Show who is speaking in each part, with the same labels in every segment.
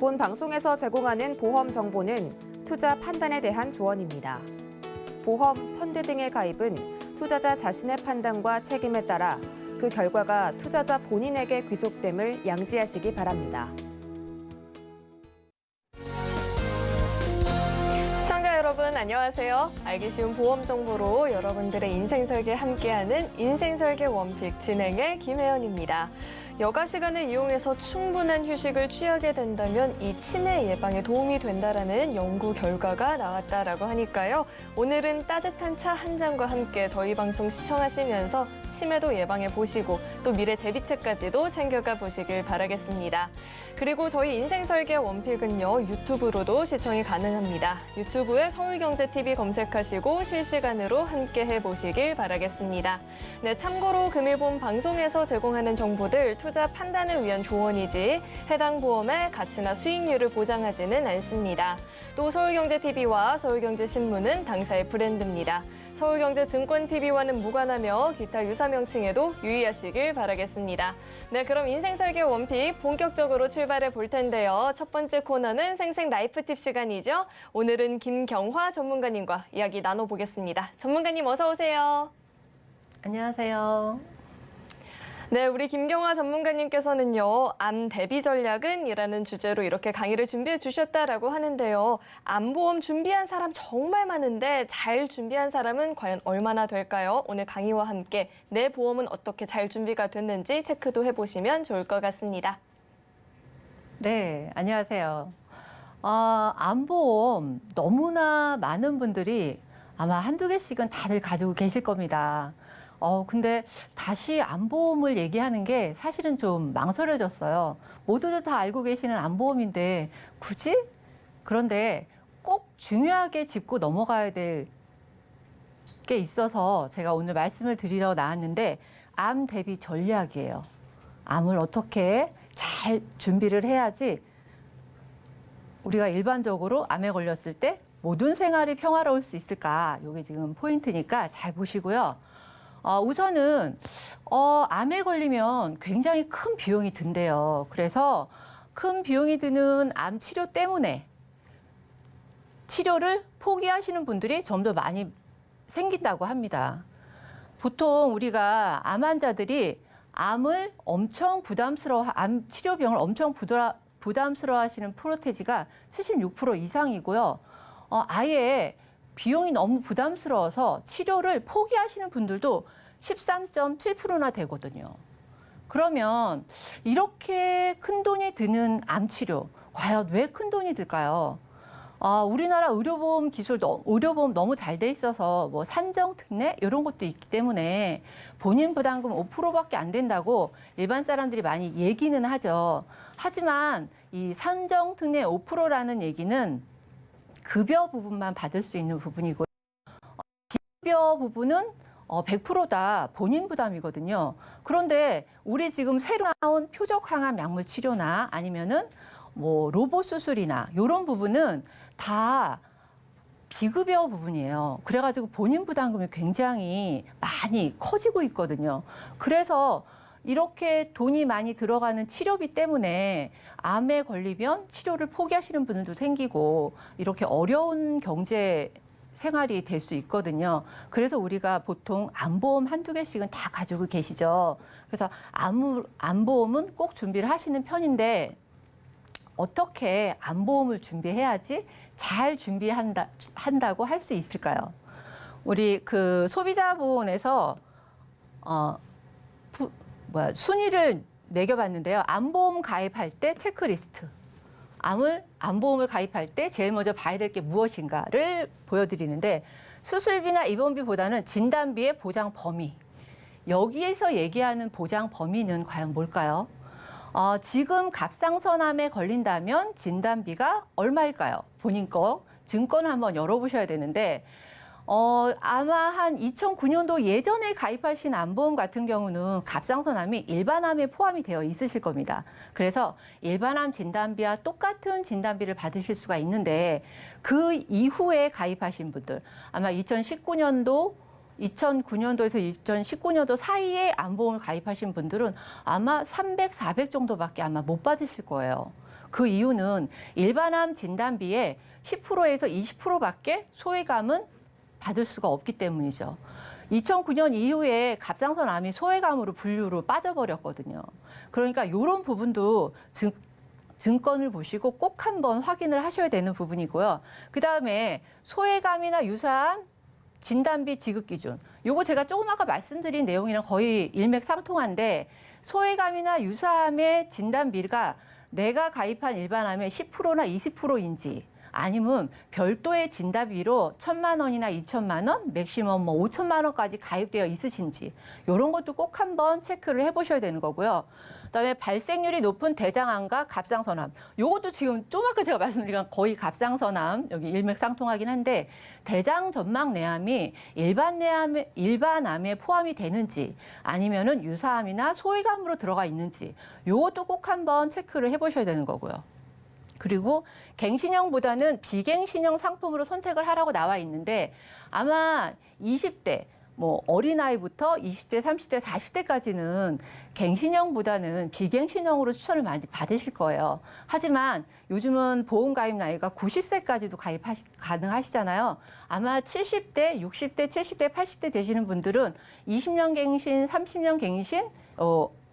Speaker 1: 본 방송에서 제공하는 보험 정보는 투자 판단에 대한 조언입니다. 보험, 펀드 등의 가입은 투자자 자신의 판단과 책임에 따라 그 결과가 투자자 본인에게 귀속됨을 양지하시기 바랍니다.
Speaker 2: 시청자 여러분 안녕하세요. 알기 쉬운 보험 정보로 여러분들의 인생 설계 함께하는 인생 설계 원픽 진행의 김혜연입니다. 여가 시간을 이용해서 충분한 휴식을 취하게 된다면 이 치매 예방에 도움이 된다라는 연구 결과가 나왔다라고 하니까요. 오늘은 따뜻한 차 한 잔과 함께 저희 방송 시청하시면서 치매도 예방해 보시고 또 미래 대비책까지도 챙겨가 보시길 바라겠습니다. 그리고 저희 인생설계 원픽은요, 유튜브로도 시청이 가능합니다. 유튜브에 서울경제TV 검색하시고 실시간으로 함께 해보시길 바라겠습니다. 네, 참고로 금일본 방송에서 제공하는 정보들 투자 판단을 위한 조언이지 해당 보험의 가치나 수익률을 보장하지는 않습니다. 또 서울경제TV와 서울경제신문은 당사의 브랜드입니다. 서울경제증권TV와는 무관하며 기타 유사 명칭에도 유의하시길 바라겠습니다. 네, 그럼 인생설계 원픽 본격적으로 출발해 볼 텐데요. 첫 번째 코너는 생생 라이프 팁 시간이죠. 오늘은 김경화 전문가님과 이야기 나눠보겠습니다. 전문가님 어서 오세요.
Speaker 3: 안녕하세요.
Speaker 2: 네, 우리 김경화 전문가님께서는요, 암 대비 전략은 이라는 주제로 이렇게 강의를 준비해 주셨다라고 하는데요. 암보험 준비한 사람 정말 많은데 잘 준비한 사람은 과연 얼마나 될까요? 오늘 강의와 함께 내 보험은 어떻게 잘 준비가 됐는지 체크도 해보시면 좋을 것 같습니다.
Speaker 3: 네, 안녕하세요. 암보험 너무나 많은 분들이 아마 한두 개씩은 다들 가지고 계실 겁니다. 근데 다시 암보험을 얘기하는 게 사실은 좀 망설여졌어요. 모두들 다 알고 계시는 암보험인데 굳이? 그런데 꼭 중요하게 짚고 넘어가야 될 게 있어서 제가 오늘 말씀을 드리러 나왔는데 암 대비 전략이에요. 암을 어떻게 잘 준비를 해야지 우리가 일반적으로 암에 걸렸을 때 모든 생활이 평화로울 수 있을까? 이게 지금 포인트니까 잘 보시고요. 우선은 암에 걸리면 굉장히 큰 비용이 든대요. 그래서 큰 비용이 드는 암 치료 때문에 치료를 포기하시는 분들이 좀 더 많이 생긴다고 합니다. 보통 우리가 암 환자들이 암 치료비용을 엄청 부담스러워 하시는 프로테지가 76% 이상이고요. 아예 비용이 너무 부담스러워서 치료를 포기하시는 분들도 13.7%나 되거든요. 그러면 이렇게 큰 돈이 드는 암 치료, 과연 왜 큰 돈이 들까요? 우리나라 의료보험 너무 잘 돼 있어서 뭐 산정특례 이런 것도 있기 때문에 본인 부담금 5%밖에 안 된다고 일반 사람들이 많이 얘기는 하죠. 하지만 이 산정특례 5%라는 얘기는 급여 부분만 받을 수 있는 부분이고 비급여 부분은 100%다 본인 부담이거든요. 그런데 우리 지금 새로 나온 표적 항암 약물 치료나 아니면은 뭐 로봇 수술이나 이런 부분은 다 비급여 부분이에요. 그래가지고 본인 부담금이 굉장히 많이 커지고 있거든요. 그래서 이렇게 돈이 많이 들어가는 치료비 때문에 암에 걸리면 치료를 포기하시는 분들도 생기고 이렇게 어려운 경제 생활이 될 수 있거든요. 그래서 우리가 보통 암보험 한두 개씩은 다 가지고 계시죠. 그래서 암보험은 꼭 준비를 하시는 편인데 어떻게 암보험을 준비해야지 잘 준비한다고 할 수 있을까요? 우리 그 소비자보험에서 순위를 매겨봤는데요. 암보험 가입할 때 체크리스트. 암보험을 가입할 때 제일 먼저 봐야 될 게 무엇인가를 보여드리는데 수술비나 입원비보다는 진단비의 보장 범위. 여기에서 얘기하는 보장 범위는 과연 뭘까요? 지금 갑상선암에 걸린다면 진단비가 얼마일까요? 본인 거 증권 한번 열어보셔야 되는데 아마 한 2009년도 예전에 가입하신 암보험 같은 경우는 갑상선암이 일반암에 포함이 되어 있으실 겁니다. 그래서 일반암 진단비와 똑같은 진단비를 받으실 수가 있는데 그 이후에 가입하신 분들 아마 2009년도에서 2019년도 사이에 암보험을 가입하신 분들은 아마 300, 400 정도밖에 아마 못 받으실 거예요. 그 이유는 일반암 진단비의 10%에서 20%밖에 소외감은 받을 수가 없기 때문이죠. 2009년 이후에 갑상선암이 소외감으로 분류로 빠져버렸거든요. 그러니까 이런 부분도 증권을 보시고 꼭 한번 확인을 하셔야 되는 부분이고요. 그다음에 소외감이나 유사암 진단비 지급 기준. 요거 제가 조금 아까 말씀드린 내용이랑 거의 일맥상통한데 소외감이나 유사암의 진단비가 내가 가입한 일반암의 10%나 20%인지 아니면 별도의 진단비로 1,000만 원이나 2,000만 원, 맥시멈 5,000만 원까지 가입되어 있으신지 이런 것도 꼭 한번 체크를 해보셔야 되는 거고요. 그다음에 발생률이 높은 대장암과 갑상선암. 이것도 지금 좀 아까 제가 말씀드린 거의 갑상선암 여기 일맥상통하긴 한데 대장 점막 내암이 일반암에 포함이 되는지 아니면은 유사암이나 소외감으로 들어가 있는지 이것도 꼭 한번 체크를 해보셔야 되는 거고요. 그리고 갱신형보다는 비갱신형 상품으로 선택을 하라고 나와 있는데 아마 20대 어린아이부터 20대, 30대, 40대까지는 갱신형보다는 비갱신형으로 추천을 많이 받으실 거예요. 하지만 요즘은 보험 가입 나이가 90세까지도 가능하시잖아요. 아마 70대, 60대, 70대, 80대 되시는 분들은 20년 갱신, 30년 갱신,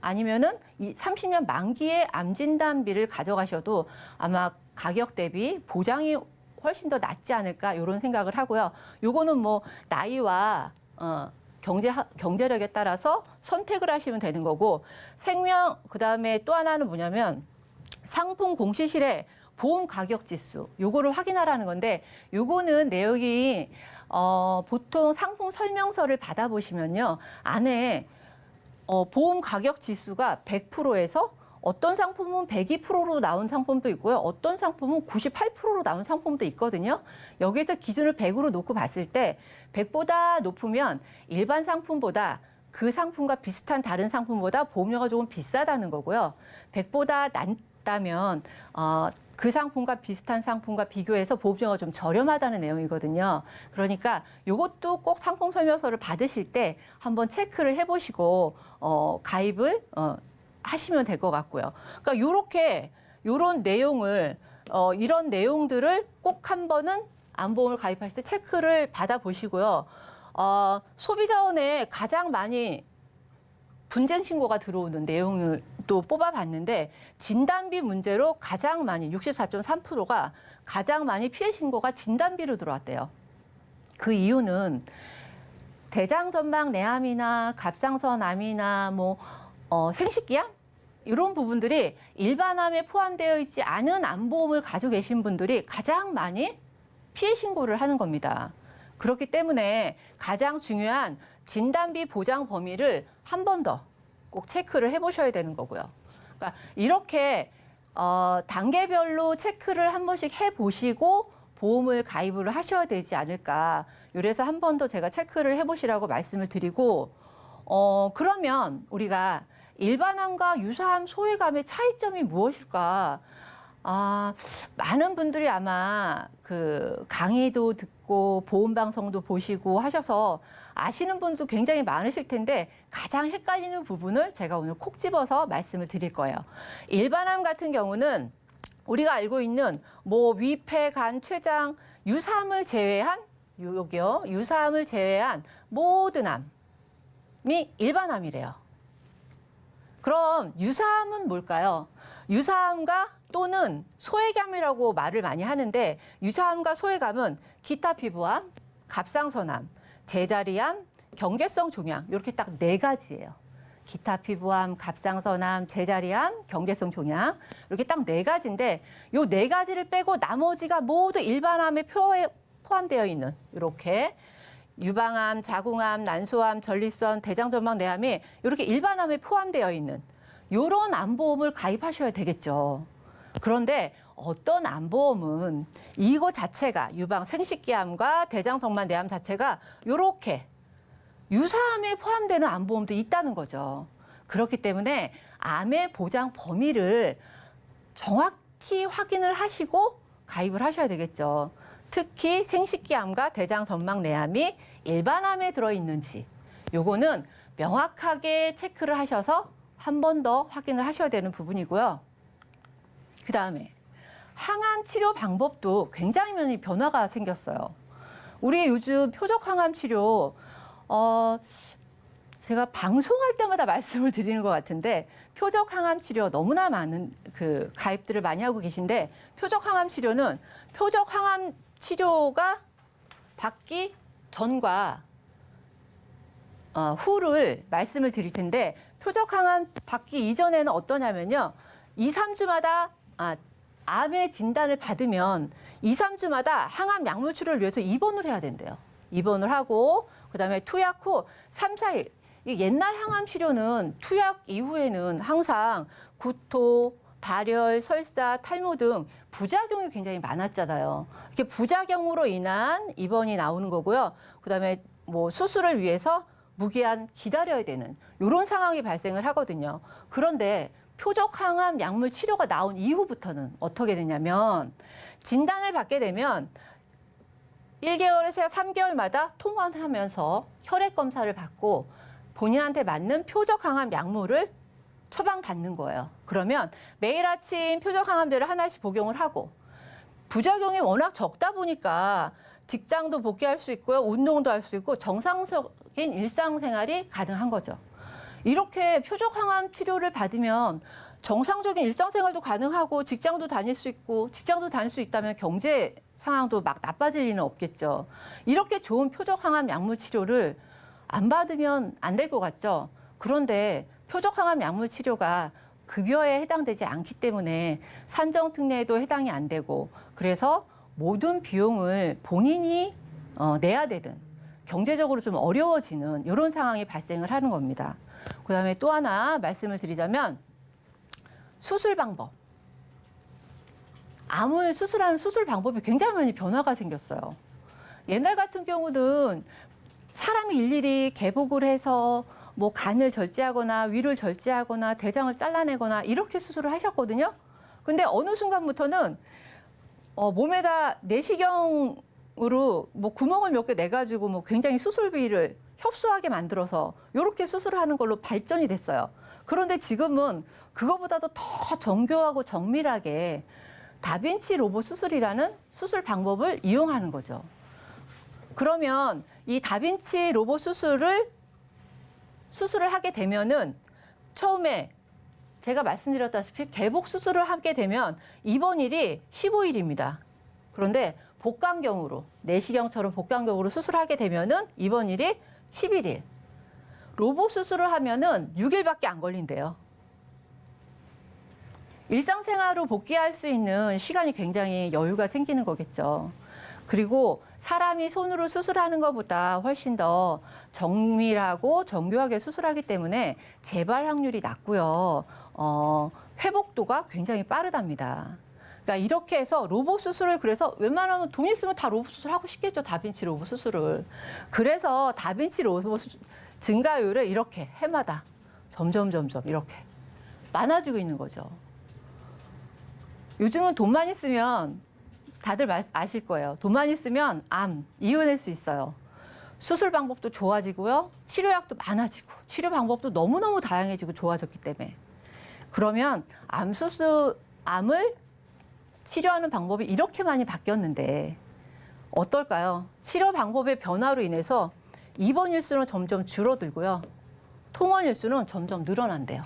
Speaker 3: 아니면은 30년 만기의 암 진단비를 가져가셔도 아마 가격 대비 보장이 훨씬 더 낫지 않을까 이런 생각을 하고요. 요거는 나이와 경제력에 따라서 선택을 하시면 되는 거고 생명 그다음에 또 하나는 뭐냐면 상품 공시실의 보험 가격 지수 요거를 확인하라는 건데 요거는 내용이 보통 상품 설명서를 받아보시면요 안에 보험 가격 지수가 100%에서 어떤 상품은 102%로 나온 상품도 있고요. 어떤 상품은 98%로 나온 상품도 있거든요. 여기에서 기준을 100으로 놓고 봤을 때 100보다 높으면 일반 상품보다 그 상품과 비슷한 다른 상품보다 보험료가 조금 비싸다는 거고요. 100보다 낮다면 그 상품과 비슷한 상품과 비교해서 보험료가 좀 저렴하다는 내용이거든요. 그러니까 이것도 꼭 상품 설명서를 받으실 때 한번 체크를 해보시고 가입을 하시면 될 것 같고요. 그러니까 이런 내용을 이런 내용들을 꼭 한 번은 암보험을 가입하실 때 체크를 받아보시고요. 소비자원에 가장 많이 분쟁 신고가 들어오는 내용을 또 뽑아봤는데 진단비 문제로 가장 많이 64.3%가 가장 많이 피해 신고가 진단비로 들어왔대요. 그 이유는 대장점막 내암이나 갑상선암이나 생식기암 이런 부분들이 일반암에 포함되어 있지 않은 암보험을 가지고 계신 분들이 가장 많이 피해 신고를 하는 겁니다. 그렇기 때문에 가장 중요한 진단비 보장 범위를 한 번 더 꼭 체크를 해보셔야 되는 거고요. 그러니까 이렇게 단계별로 체크를 한 번씩 해보시고 보험을 가입을 하셔야 되지 않을까. 이래서 한 번 더 제가 체크를 해보시라고 말씀을 드리고 그러면 우리가 일반암과 유사암 소외감의 차이점이 무엇일까? 많은 분들이 아마 그 강의도 듣고 보험 방송도 보시고 하셔서 아시는 분도 굉장히 많으실 텐데 가장 헷갈리는 부분을 제가 오늘 콕 집어서 말씀을 드릴 거예요. 일반암 같은 경우는 우리가 알고 있는 위폐, 간, 췌장, 유사암을 제외한 여기요. 유사암을 제외한 모든 암이 일반암이래요. 그럼 유사암은 뭘까요? 유사암과 또는 소외감이라고 말을 많이 하는데 유사암과 소외감은 기타 피부암, 갑상선암, 제자리암, 경계성 종양 이렇게 딱 4가지예요. 기타 피부암, 갑상선암, 제자리암, 경계성 종양 이렇게 딱 4가지인데 이 4가지를 빼고 나머지가 모두 일반암에 포함되어 있는 이렇게 유방암, 자궁암, 난소암, 전립선, 대장점막 내암이 이렇게 일반암에 포함되어 있는 이런 암보험을 가입하셔야 되겠죠. 그런데 어떤 암보험은 이거 자체가 유방 생식기암과 대장점막 내암 자체가 이렇게 유사암에 포함되는 암보험도 있다는 거죠. 그렇기 때문에 암의 보장 범위를 정확히 확인을 하시고 가입을 하셔야 되겠죠. 특히 생식기암과 대장점막 내암이 일반암에 들어있는지 요거는 명확하게 체크를 하셔서 한 번 더 확인을 하셔야 되는 부분이고요. 그다음에 항암 치료 방법도 굉장히 많이 변화가 생겼어요. 우리 요즘 표적 항암 치료, 제가 방송할 때마다 말씀을 드리는 것 같은데 표적 항암 치료 너무나 많은 그 가입들을 많이 하고 계신데 표적 항암 치료는 표적 항암 치료가 받기 전과 후를 말씀을 드릴 텐데 표적 항암 받기 이전에는 어떠냐면요. 2, 3주마다 암의 진단을 받으면 2, 3주마다 항암 약물 치료를 위해서 입원을 해야 된대요. 입원을 하고 그다음에 투약 후 3, 4일. 이 옛날 항암 치료는 투약 이후에는 항상 구토, 발열, 설사, 탈모 등 부작용이 굉장히 많았잖아요. 이렇게 부작용으로 인한 입원이 나오는 거고요. 그다음에 뭐 수술을 위해서 무기한 기다려야 되는 이런 상황이 발생을 하거든요. 그런데 표적 항암 약물 치료가 나온 이후부터는 어떻게 되냐면 진단을 받게 되면 1개월에서 3개월마다 통원하면서 혈액 검사를 받고 본인한테 맞는 표적 항암 약물을 처방받는 거예요. 그러면 매일 아침 표적 항암제를 하나씩 복용을 하고 부작용이 워낙 적다 보니까 직장도 복귀할 수 있고요. 운동도 할 수 있고 정상적인 일상생활이 가능한 거죠. 이렇게 표적 항암 치료를 받으면 정상적인 일상생활도 가능하고 직장도 다닐 수 있고 직장도 다닐 수 있다면 경제 상황도 막 나빠질 리는 없겠죠. 이렇게 좋은 표적 항암 약물 치료를 안 받으면 안 될 것 같죠. 그런데 표적 항암 약물 치료가 급여에 해당되지 않기 때문에 산정 특례에도 해당이 안 되고 그래서 모든 비용을 본인이 내야 되는 경제적으로 좀 어려워지는 이런 상황이 발생을 하는 겁니다. 그다음에 또 하나 말씀을 드리자면 수술 방법. 암을 수술하는 수술 방법이 굉장히 많이 변화가 생겼어요. 옛날 같은 경우는 사람이 일일이 개복을 해서 뭐 간을 절제하거나 위를 절제하거나 대장을 잘라내거나 이렇게 수술을 하셨거든요. 근데 어느 순간부터는 몸에다 내시경으로 뭐 구멍을 몇 개 내가지고 뭐 굉장히 수술비를 협소하게 만들어서 이렇게 수술을 하는 걸로 발전이 됐어요. 그런데 지금은 그거보다도 더 정교하고 정밀하게 다빈치 로봇 수술이라는 수술 방법을 이용하는 거죠. 그러면 이 다빈치 로봇 수술을 하게 되면은 처음에 제가 말씀드렸다시피 개복 수술을 하게 되면 입원일이 15일입니다. 그런데 복강경으로 내시경처럼 복강경으로 수술하게 되면은 입원일이 11일. 로봇 수술을 하면은 6일밖에 안 걸린대요. 일상생활로 복귀할 수 있는 시간이 굉장히 여유가 생기는 거겠죠. 그리고 사람이 손으로 수술하는 것보다 훨씬 더 정밀하고 정교하게 수술하기 때문에 재발 확률이 낮고요. 회복도가 굉장히 빠르답니다. 그러니까 이렇게 해서 로봇 수술을 그래서 웬만하면 돈 있으면 다 로봇 수술 하고 싶겠죠. 다빈치 로봇 수술을. 그래서 다빈치 로봇 증가율을 이렇게 해마다 점점 이렇게 많아지고 있는 거죠. 요즘은 돈만 있으면 다들 아실 거예요. 돈만 있으면 암 이겨낼 수 있어요. 수술 방법도 좋아지고요. 치료약도 많아지고 치료 방법도 너무너무 다양해지고 좋아졌기 때문에. 그러면 암을 치료하는 방법이 이렇게 많이 바뀌었는데 어떨까요? 치료 방법의 변화로 인해서 입원 일수는 점점 줄어들고요. 통원 일수는 점점 늘어난대요.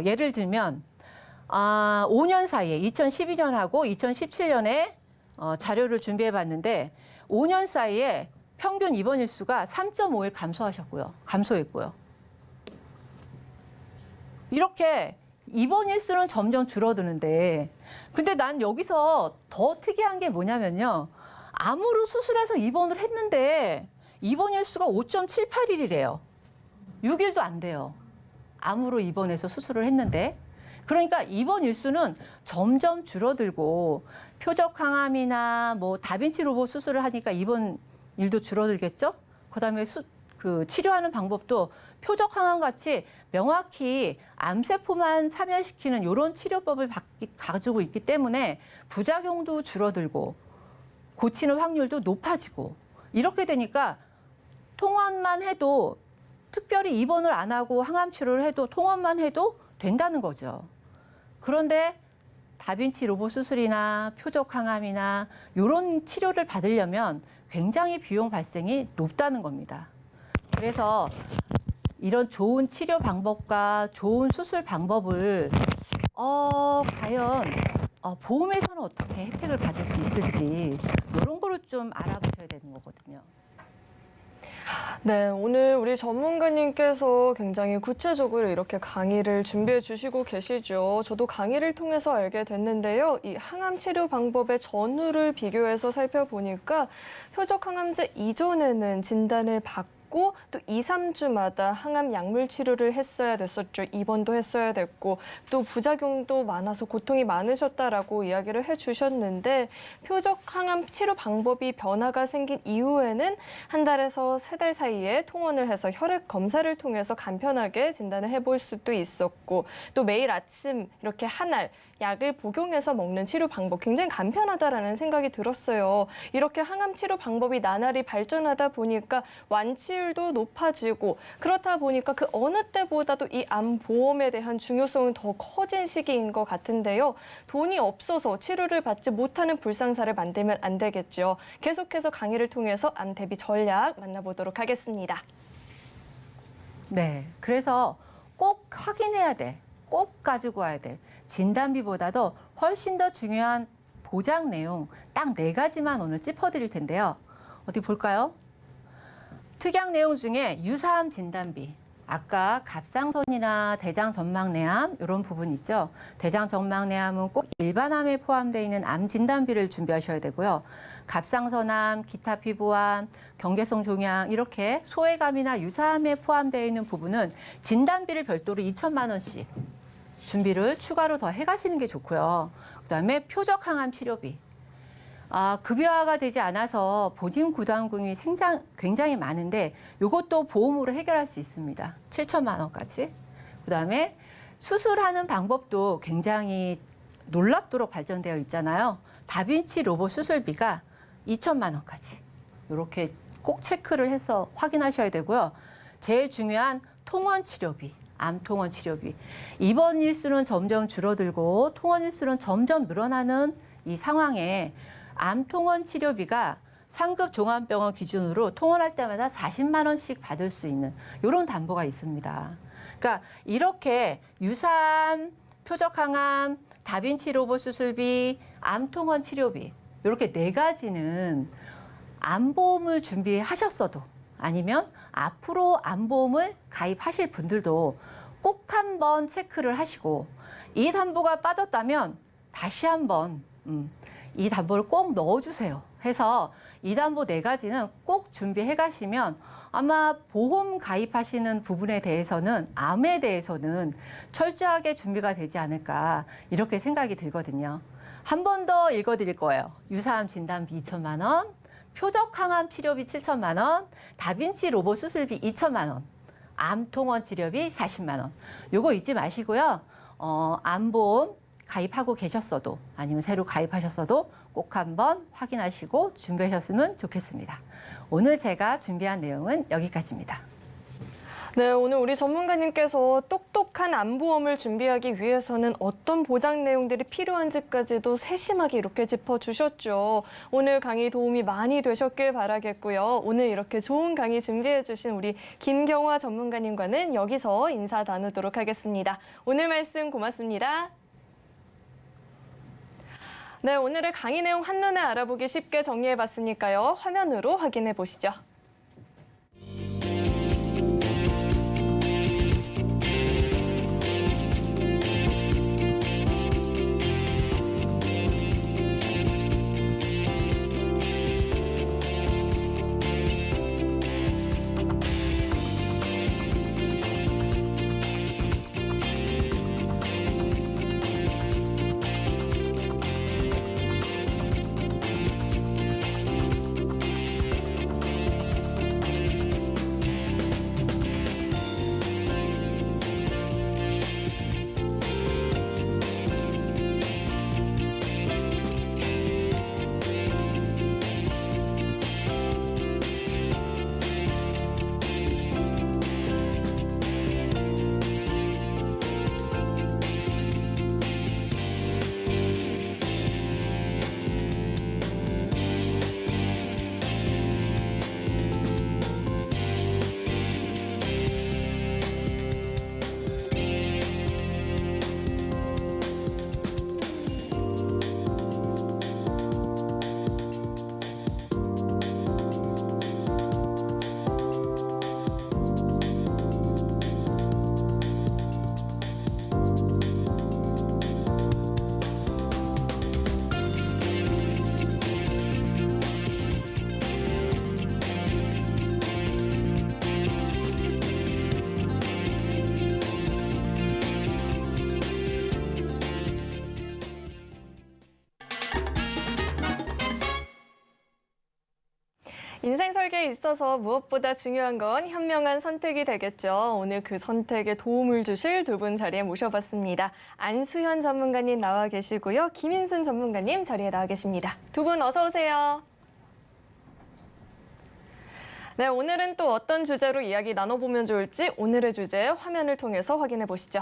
Speaker 3: 예를 들면 5년 사이에 2012년하고 2017년에 자료를 준비해 봤는데 5년 사이에 평균 입원 일수가 3.5일 감소했고요. 이렇게 입원 일수는 점점 줄어드는데 근데 난 여기서 더 특이한 게 뭐냐면요. 암으로 수술해서 입원을 했는데 입원 일수가 5.78일이래요. 6일도 안 돼요. 암으로 입원해서 수술을 했는데 그러니까 입원 일수는 점점 줄어들고 표적 항암이나 뭐 다빈치 로봇 수술을 하니까 입원 일도 줄어들겠죠. 그다음에 치료하는 방법도 표적 항암 같이 명확히 암세포만 사멸시키는 이런 치료법을 가지고 있기 때문에 부작용도 줄어들고 고치는 확률도 높아지고 이렇게 되니까 통원만 해도 특별히 입원을 안 하고 항암 치료를 해도 통원만 해도 된다는 거죠. 그런데 다빈치 로봇 수술이나 표적 항암이나 이런 치료를 받으려면 굉장히 비용 발생이 높다는 겁니다. 그래서 이런 좋은 치료 방법과 좋은 수술 방법을 과연 보험에서는 어떻게 혜택을 받을 수 있을지 이런 거를 좀 알아보셔야 되는 거거든요.
Speaker 2: 네, 오늘 우리 전문가님께서 굉장히 구체적으로 이렇게 강의를 준비해 주시고 계시죠. 저도 강의를 통해서 알게 됐는데요. 이 항암 치료 방법의 전후를 비교해서 살펴보니까 표적 항암제 이전에는 진단을 받고 또 2, 3주마다 항암 약물 치료를 했어야 됐었죠. 입원도 했어야 됐고 또 부작용도 많아서 고통이 많으셨다라고 이야기를 해주셨는데 표적 항암 치료 방법이 변화가 생긴 이후에는 한 달에서 3달 사이에 통원을 해서 혈액 검사를 통해서 간편하게 진단을 해볼 수도 있었고 또 매일 아침 이렇게 한 알 약을 복용해서 먹는 치료 방법 굉장히 간편하다라는 생각이 들었어요. 이렇게 항암 치료 방법이 나날이 발전하다 보니까 완치율도 높아지고 그렇다 보니까 그 어느 때보다도 이 암 보험에 대한 중요성은 더 커진 시기인 것 같은데요. 돈이 없어서 치료를 받지 못하는 불상사를 만들면 안 되겠죠. 계속해서 강의를 통해서 암 대비 전략 만나보도록 하겠습니다.
Speaker 3: 네, 그래서 꼭 확인해야 돼. 꼭 가지고 와야 돼. 진단비보다도 훨씬 더 중요한 보장 내용 딱 4가지만 오늘 짚어드릴 텐데요. 어디 볼까요? 특약 내용 중에 유사암 진단비. 아까 갑상선이나 대장전막내암 이런 부분 있죠. 대장전막내암은 꼭 일반암에 포함되어 있는 암 진단비를 준비하셔야 되고요. 갑상선암, 기타 피부암, 경계성 종양 이렇게 소외감이나 유사암에 포함되어 있는 부분은 진단비를 별도로 2천만 원씩 준비를 추가로 더 해가시는 게 좋고요. 그다음에 표적 항암 치료비. 급여화가 되지 않아서 본인 부담금이 굉장히 많은데 이것도 보험으로 해결할 수 있습니다. 7천만 원까지. 그다음에 수술하는 방법도 굉장히 놀랍도록 발전되어 있잖아요. 다빈치 로봇 수술비가 2천만 원까지. 이렇게 꼭 체크를 해서 확인하셔야 되고요. 제일 중요한 통원 치료비. 암 통원 치료비. 입원 일수는 점점 줄어들고 통원 일수는 점점 늘어나는 이 상황에 암 통원 치료비가 상급 종합병원 기준으로 통원할 때마다 40만 원씩 받을 수 있는 이런 담보가 있습니다. 그러니까 이렇게 유사암, 표적 항암, 다빈치 로봇 수술비, 암 통원 치료비 이렇게 4가지는 암보험을 준비하셨어도 아니면 앞으로 암보험을 가입하실 분들도 꼭 한번 체크를 하시고 이 담보가 빠졌다면 다시 한번 이 담보를 꼭 넣어주세요 해서 이 담보 4가지는 꼭 준비해 가시면 아마 보험 가입하시는 부분에 대해서는 암에 대해서는 철저하게 준비가 되지 않을까 이렇게 생각이 들거든요. 한 번 더 읽어드릴 거예요. 유사암 진단비 2천만 원, 표적 항암 치료비 7천만 원, 다빈치 로봇 수술비 2천만 원, 암 통원 치료비 40만 원. 요거 잊지 마시고요. 암보험 가입하고 계셨어도 아니면 새로 가입하셨어도 꼭 한번 확인하시고 준비하셨으면 좋겠습니다. 오늘 제가 준비한 내용은 여기까지입니다.
Speaker 2: 네, 오늘 우리 전문가님께서 똑똑한 암보험을 준비하기 위해서는 어떤 보장 내용들이 필요한지까지도 세심하게 이렇게 짚어주셨죠. 오늘 강의 도움이 많이 되셨길 바라겠고요. 오늘 이렇게 좋은 강의 준비해 주신 우리 김경화 전문가님과는 여기서 인사 나누도록 하겠습니다. 오늘 말씀 고맙습니다. 네, 오늘의 강의 내용 한눈에 알아보기 쉽게 정리해봤으니까요. 화면으로 확인해 보시죠. 인생 설계에 있어서 무엇보다 중요한 건 현명한 선택이 되겠죠. 오늘 그 선택에 도움을 주실 두 분 자리에 모셔봤습니다. 안수현 전문가님 나와 계시고요. 김인순 전문가님 자리에 나와 계십니다. 두 분 어서 오세요. 네, 오늘은 또 어떤 주제로 이야기 나눠보면 좋을지 오늘의 주제 화면을 통해서 확인해 보시죠.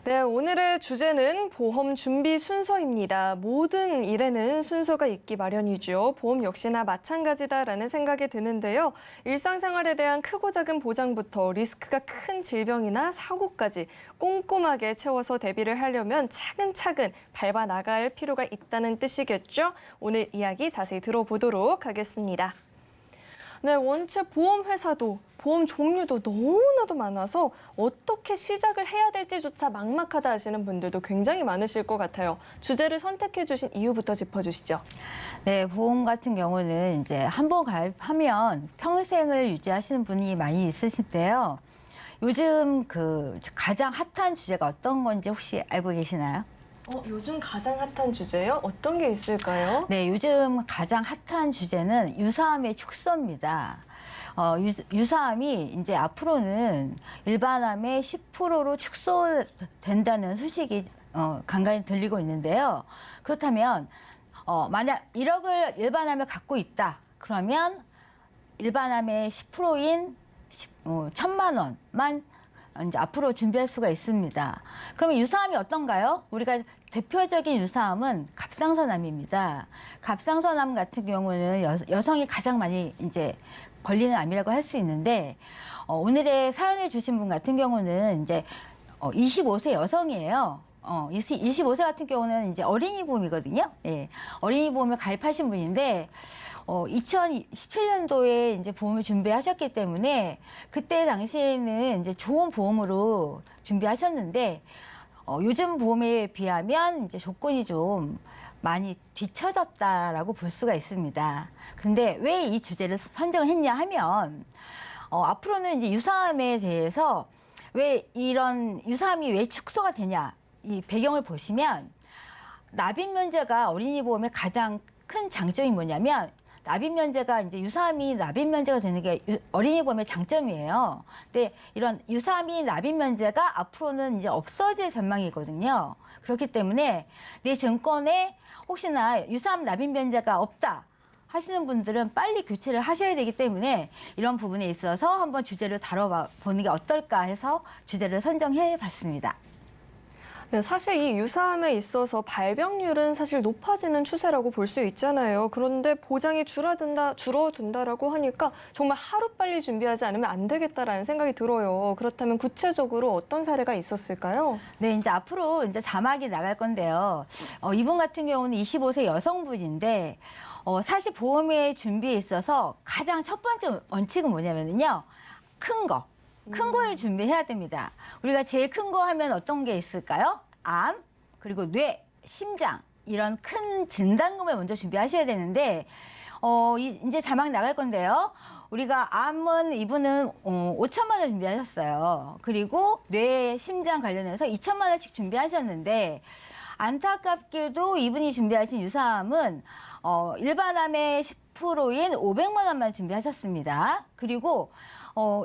Speaker 2: 네, 오늘의 주제는 보험 준비 순서입니다. 모든 일에는 순서가 있기 마련이죠. 보험 역시나 마찬가지다라는 생각이 드는데요. 일상생활에 대한 크고 작은 보장부터 리스크가 큰 질병이나 사고까지 꼼꼼하게 채워서 대비를 하려면 차근차근 밟아 나갈 필요가 있다는 뜻이겠죠. 오늘 이야기 자세히 들어보도록 하겠습니다. 네, 원체 보험회사도 보험 종류도 너무나도 많아서 어떻게 시작을 해야 될지조차 막막하다 하시는 분들도 굉장히 많으실 것 같아요. 주제를 선택해 주신 이유부터 짚어주시죠.
Speaker 4: 네, 보험 같은 경우는 이제 한 번 가입하면 평생을 유지하시는 분이 많이 있으신데요. 요즘 그 가장 핫한 주제가 어떤 건지 혹시 알고 계시나요?
Speaker 2: 요즘 가장 핫한 주제요? 어떤 게 있을까요?
Speaker 4: 네, 요즘 가장 핫한 주제는 유사암의 축소입니다. 유사암이 이제 앞으로는 일반암의 10%로 축소된다는 소식이 간간히 들리고 있는데요. 그렇다면 만약 1억을 일반암에 갖고 있다. 그러면 일반암의 10%인 1,000만 원만 이제 앞으로 준비할 수가 있습니다. 그러면 유사암이 어떤가요? 우리가 대표적인 유사암은 갑상선암입니다. 갑상선암 같은 경우는 여성이 가장 많이 이제 걸리는 암이라고 할 수 있는데 오늘의 사연을 주신 분 같은 경우는 이제 25세 여성이에요. 25세 같은 경우는 이제 어린이 보험이거든요. 예. 어린이 보험에 가입하신 분인데 2017년도에 이제 보험을 준비하셨기 때문에 그때 당시에는 이제 좋은 보험으로 준비하셨는데 요즘 보험에 비하면 이제 조건이 좀 많이 뒤처졌다라고 볼 수가 있습니다. 근데 왜 이 주제를 선정을 했냐 하면 앞으로는 이제 유사암에 대해서 왜 이런 유사암이 왜 축소가 되냐 이 배경을 보시면 납입 면제가 어린이 보험의 가장 큰 장점이 뭐냐면 납입 면제가 이제 유사암이 납입 면제가 되는 게 어린이 보험의 장점이에요. 근데 이런 유사암이 납입 면제가 앞으로는 이제 없어질 전망이거든요. 그렇기 때문에 내 증권에 혹시나 유사암 납입 면제가 없다 하시는 분들은 빨리 교체를 하셔야 되기 때문에 이런 부분에 있어서 한번 주제를 다뤄보는 게 어떨까 해서 주제를 선정해 봤습니다.
Speaker 2: 네, 사실 이 유사암에 있어서 발병률은 사실 높아지는 추세라고 볼 수 있잖아요. 그런데 보장이 줄어든다라고 하니까 정말 하루빨리 준비하지 않으면 안 되겠다라는 생각이 들어요. 그렇다면 구체적으로 어떤 사례가 있었을까요?
Speaker 4: 네, 이제 앞으로 이제 자막이 나갈 건데요. 이분 같은 경우는 25세 여성분인데 사실 보험의 준비에 있어서 가장 첫 번째 원칙은 뭐냐면요. 큰 거를 준비해야 됩니다. 우리가 제일 큰 거 하면 어떤 게 있을까요? 암, 그리고 뇌, 심장 이런 큰 진단금을 먼저 준비하셔야 되는데 이제 자막 나갈 건데요. 우리가 암은 이분은 5천만 원 준비하셨어요. 그리고 뇌, 심장 관련해서 2천만 원씩 준비하셨는데 안타깝게도 이분이 준비하신 유사암은 일반암의 10%인 500만 원만 준비하셨습니다. 그리고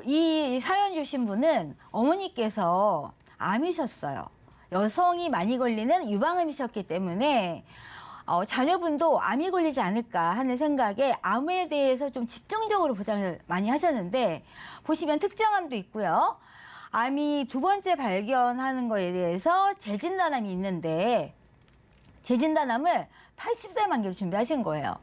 Speaker 4: 이 사연 주신 분은 어머니께서 암이셨어요. 여성이 많이 걸리는 유방암이셨기 때문에 자녀분도 암이 걸리지 않을까 하는 생각에 암에 대해서 좀 집중적으로 보장을 많이 하셨는데 보시면 특정암도 있고요. 암이 두 번째 발견하는 거에 대해서 재진단암이 있는데 재진단암을 80세 만기로 준비하신 거예요.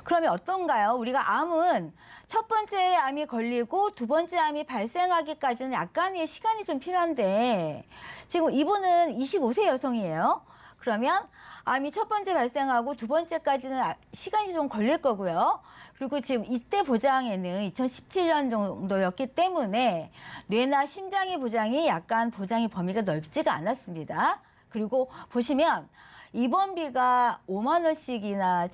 Speaker 4: 그러면 어떤가요? 우리가 암은 첫 번째 암이 걸리고 두 번째 암이 발생하기까지는 약간의 시간이 좀 필요한데 지금 이분은 25세 여성이에요. 그러면 암이 첫 번째 발생하고 두 번째까지는 시간이 좀 걸릴 거고요. 그리고 지금 이때 보장에는 2017년 정도였기 때문에 뇌나 심장의 보장이 약간 보장의 범위가 넓지가 않았습니다. 그리고 보시면 입원비가 5만 원씩이나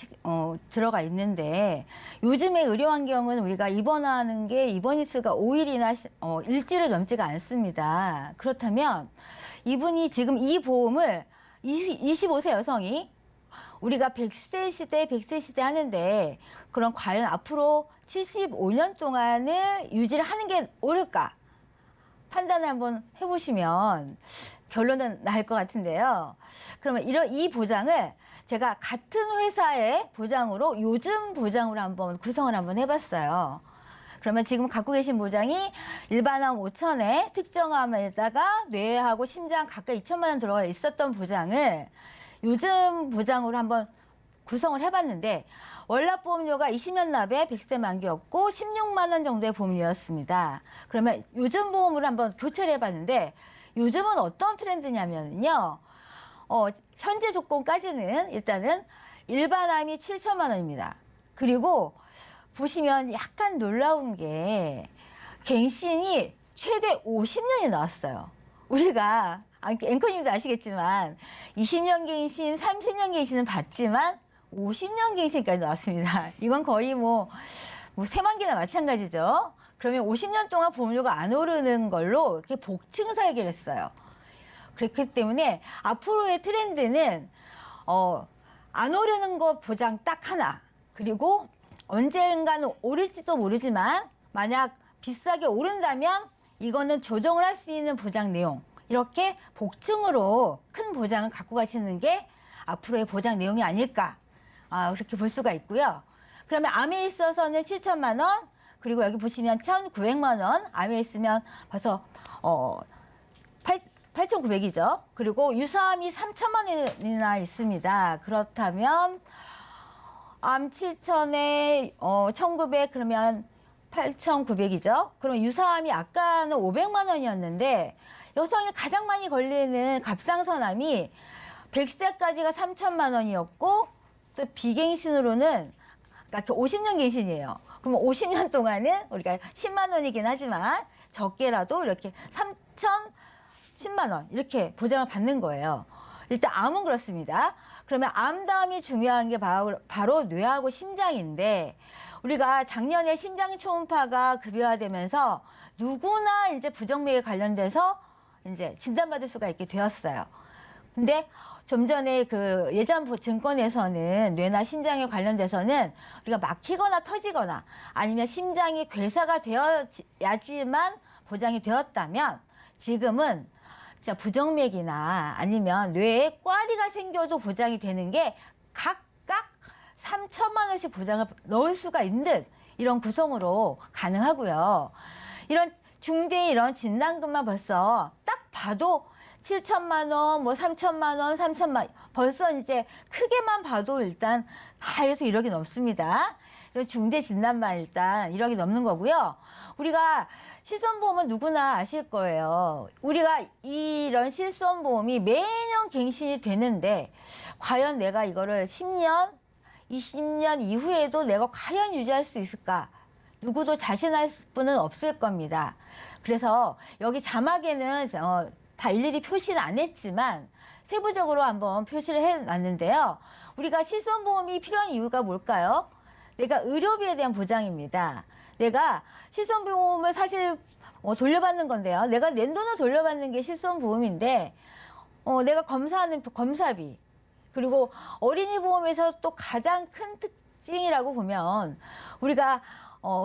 Speaker 4: 들어가 있는데 요즘의 의료 환경은 우리가 입원하는 게 입원 일수가 5일이나 일주일을 넘지가 않습니다. 그렇다면 이분이 지금 이 보험을 25세 여성이 우리가 100세 시대 하는데 그럼 과연 앞으로 75년 동안을 유지를 하는 게 옳을까? 판단을 한번 해보시면 결론은 나을 것 같은데요. 그러면 이 보장을 제가 같은 회사의 보장으로 요즘 보장으로 한번 구성을 한번 해봤어요. 그러면 지금 갖고 계신 보장이 일반암 5천에 특정암에다가 뇌하고 심장 각각 2천만 원 들어가 있었던 보장을 요즘 보장으로 한번 구성을 해봤는데 월납보험료가 20년 납에 100세 만기였고 16만 원 정도의 보험료였습니다. 그러면 요즘 보험으로 한번 교체를 해봤는데 요즘은 어떤 트렌드냐면요. 현재 조건까지는 일단은 일반암이 7천만 원입니다. 그리고 보시면 약간 놀라운 게 갱신이 최대 50년이 나왔어요. 우리가 앵커님도 아시겠지만 20년 갱신, 30년 갱신은 봤지만 50년 갱신까지 나왔습니다. 이건 거의 뭐 새만기나 마찬가지죠. 그러면 50년 동안 보험료가 안 오르는 걸로 이렇게 복층 설계를 했어요. 그렇기 때문에 앞으로의 트렌드는 안 오르는 거 보장 딱 하나, 그리고 언젠가는 오를지도 모르지만 만약 비싸게 오른다면 이거는 조정을 할 수 있는 보장 내용, 이렇게 복층으로 큰 보장을 갖고 가시는 게 앞으로의 보장 내용이 아닐까, 그렇게 볼 수가 있고요. 그러면 암에 있어서는 7천만 원, 그리고 여기 보시면 1,900만 원, 암에 있으면 벌써 8,900이죠. 그리고 유사암이 3천만 원이나 있습니다. 그렇다면 암 7천에 1,900 그러면 8,900이죠. 그럼 유사암이 아까는 500만 원이었는데 여성이 가장 많이 걸리는 갑상선암이 100세까지가 3천만 원이었고 또 비갱신으로는 그러니까 50년 갱신이에요. 그러면 50년 동안은 우리가 10만 원이긴 하지만 적게라도 이렇게 10만 원 이렇게 보장을 받는 거예요. 일단 암은 그렇습니다. 그러면 암 다음이 중요한 게 바로 뇌하고 심장인데 우리가 작년에 심장 초음파가 급여화되면서 누구나 이제 부정맥에 관련돼서 이제 진단받을 수가 있게 되었어요. 근데 좀 전에 그 예전 증권에서는 뇌나 심장에 관련돼서는 우리가 막히거나 터지거나 아니면 심장이 괴사가 되어야지만 보장이 되었다면 지금은 진짜 부정맥이나 아니면 뇌에 꽈리가 생겨도 보장이 되는 게 각각 3천만 원씩 보장을 넣을 수가 있는 이런 구성으로 가능하고요. 이런 중대 이런 진단금만 벌써 딱 봐도 7천만 원, 뭐 3천만 원, 3천만 원, 벌써 이제 크게만 봐도 일단 다 해서 1억이 넘습니다. 중대 진단만 일단 1억이 넘는 거고요. 우리가 실손보험은 누구나 아실 거예요. 우리가 이런 실손보험이 매년 갱신이 되는데 과연 내가 이거를 10년, 20년 이후에도 내가 과연 유지할 수 있을까? 누구도 자신할 분은 없을 겁니다. 그래서 여기 자막에는 다 일일이 표시는 안 했지만 세부적으로 한번 표시를 해놨는데요. 우리가 실손보험이 필요한 이유가 뭘까요? 내가 의료비에 대한 보장입니다. 내가 실손보험을 사실 돌려받는 건데요. 내가 낸 돈을 돌려받는 게 실손보험인데 내가 검사하는 검사비 그리고 어린이 보험에서 또 가장 큰 특징이라고 보면 우리가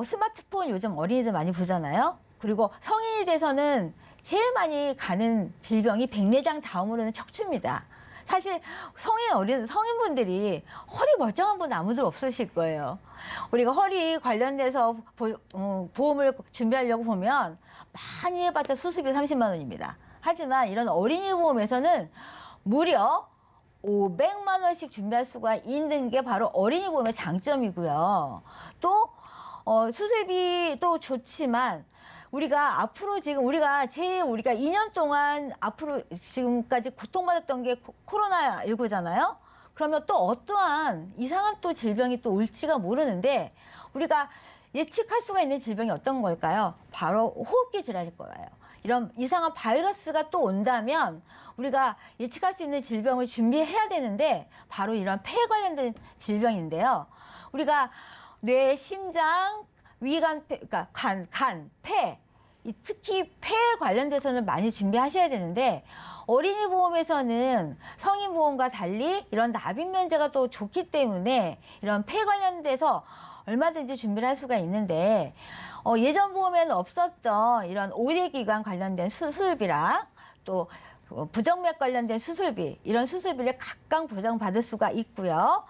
Speaker 4: 스마트폰 요즘 어린이들 많이 보잖아요. 그리고 성인이 돼서는 제일 많이 가는 질병이 백내장 다음으로는 척추입니다. 사실 성인분들이 허리 멀쩡한 분 아무도 없으실 거예요. 우리가 허리 관련돼서 보험을 준비하려고 보면 많이 해봤자 수수비 30만 원입니다. 하지만 이런 어린이 보험에서는 무려 500만 원씩 준비할 수가 있는 게 바로 어린이 보험의 장점이고요. 또 수술비도 좋지만 우리가 앞으로 지금 우리가 2년 동안 앞으로 지금까지 고통받았던 게 코로나19잖아요. 그러면 또 어떠한 이상한 또 질병이 또 올지가 모르는데 우리가 예측할 수가 있는 질병이 어떤 걸까요? 바로 호흡기 질환일 거예요. 이런 이상한 바이러스가 또 온다면 우리가 예측할 수 있는 질병을 준비해야 되는데 바로 이런 폐에 관련된 질병인데요. 우리가 뇌, 심장, 위간, 그러니까 간, 폐 특히 폐에 관련돼서는 많이 준비하셔야 되는데 어린이 보험에서는 성인 보험과 달리 이런 납입 면제가 또 좋기 때문에 이런 폐 관련돼서 얼마든지 준비를 할 수가 있는데 예전 보험에는 없었던 이런 5대 기관 관련된 수술비랑 또 부정맥 관련된 수술비 이런 수술비를 각각 보장받을 수가 있고요.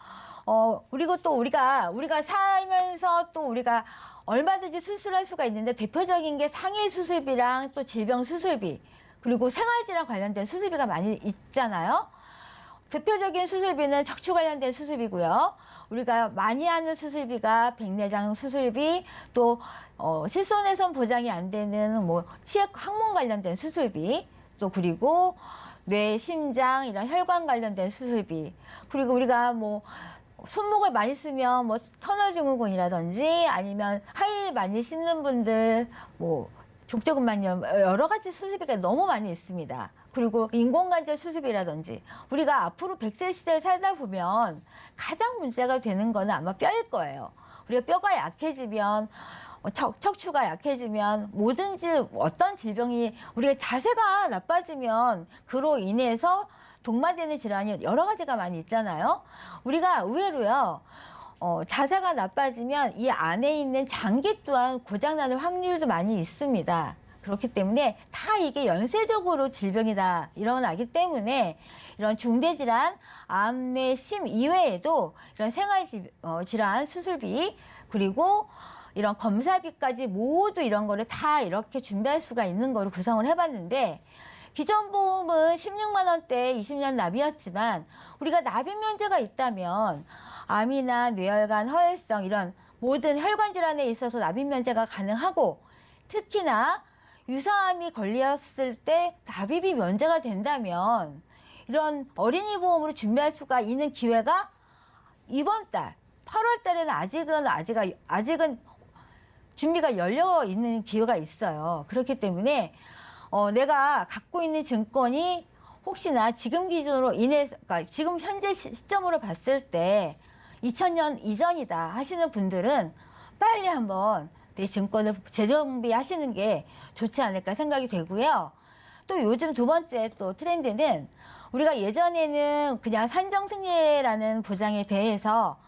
Speaker 4: 그리고 또 우리가 살면서 또 우리가 얼마든지 수술할 수가 있는데 대표적인 게 상해 수술비랑 또 질병 수술비 그리고 생활질환 관련된 수술비가 많이 있잖아요. 대표적인 수술비는 척추 관련된 수술비고요. 우리가 많이 하는 수술비가 백내장 수술비, 또 실손해손 보장이 안 되는 뭐 치액 항문 관련된 수술비, 또 그리고 뇌, 심장 이런 혈관 관련된 수술비, 그리고 우리가 뭐 손목을 많이 쓰면 뭐 터널증후군이라든지 아니면 하이힐 많이 신는 분들 뭐 족저근막염 여러 가지 수술비가 너무 많이 있습니다. 그리고 인공관절 수술비라든지 우리가 앞으로 100세 시대를 살다 보면 가장 문제가 되는 거는 아마 뼈일 거예요. 우리가 뼈가 약해지면 척추가 약해지면 뭐든지 어떤 질병이 우리가 자세가 나빠지면 그로 인해서 동반되는 질환이 여러 가지가 많이 있잖아요. 우리가 의외로요. 자세가 나빠지면 이 안에 있는 장기 또한 고장나는 확률도 많이 있습니다. 그렇기 때문에 다 이게 연쇄적으로 질병이 다 일어나기 때문에 이런 중대질환, 암, 뇌, 심 이외에도 이런 생활질환 수술비 그리고 이런 검사비까지 모두 이런 거를 다 이렇게 준비할 수가 있는 거로 구성을 해봤는데 기존 보험은 16만 원대 20년 납이었지만 우리가 납입 면제가 있다면 암이나 뇌혈관, 허혈성 이런 모든 혈관 질환에 있어서 납입 면제가 가능하고 특히나 유사암이 걸렸을 때 납입이 면제가 된다면 이런 어린이 보험으로 준비할 수가 있는 기회가 이번 달 8월 달에는 아직은 준비가 열려 있는 기회가 있어요. 그렇기 때문에 내가 갖고 있는 증권이 혹시나 지금 기준으로 인해서 그러니까 지금 현재 시점으로 봤을 때 2000년 이전이다 하시는 분들은 빨리 한번 내 증권을 재정비하시는 게 좋지 않을까 생각이 되고요. 또 요즘 두 번째 또 트렌드는 우리가 예전에는 그냥 산정승리라는 보장에 대해서